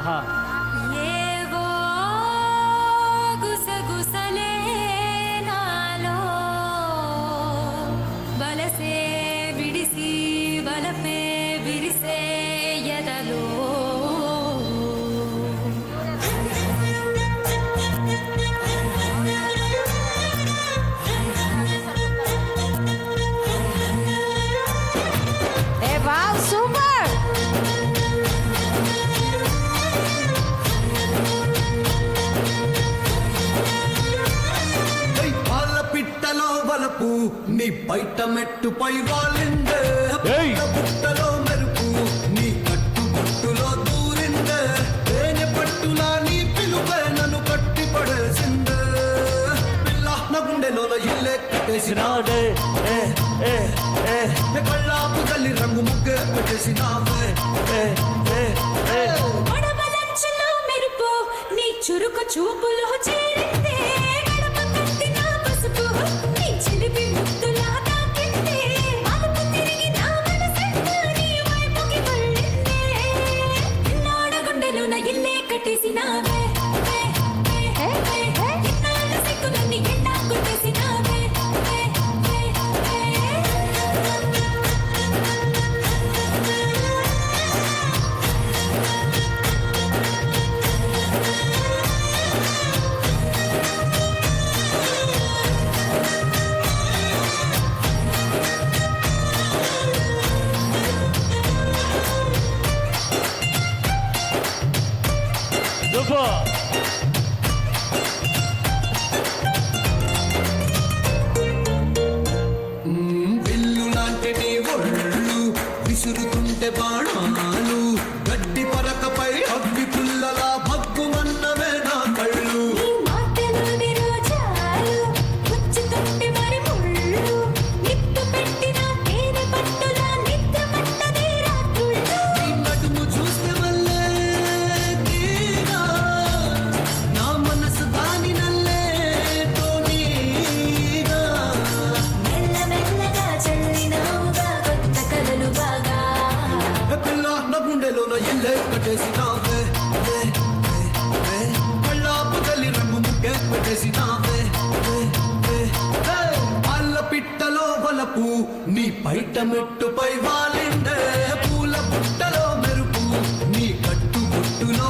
ఆహా నీ బయట మెట్టుపై వాలిందే పుట్టలో మెరుపు నీ కట్టు కట్టులో దూరిందే తేనె పట్టులా నీ పిలుపే నన్ను కట్టి పడేసిందే పిల్ల నా గుండెలోన ఇల్లే కట్టేసినాడే కళ్ళాపు తల్లి రంగు ముగ్గే పెట్టేసినావే మెరుపు నీ చురుకు చూపులో చేరిందే విల్లు లాంటి నీ ఒళ్ళు విసురుతుంటే బాణాలు గడ్డి పరకపై అగ్గి పుల్లలా భగ్గుమన్నవే నా కళ్ళు నటుము చూస్తే వల్లే తీరా నా మనసు దాని నల్లే తోనీగా పిల్ల నా గుండెలోన ఇల్లే కట్టేసినావే కళ్ళాపు తల్లి రంగు ముగ్గే పెట్టేసినావే అల్ల పిట్టలో వలపు నీ బయట మెట్టుపై వాలిండే పూల పుట్టలో మెరుపు నీ కట్టు గుట్టులో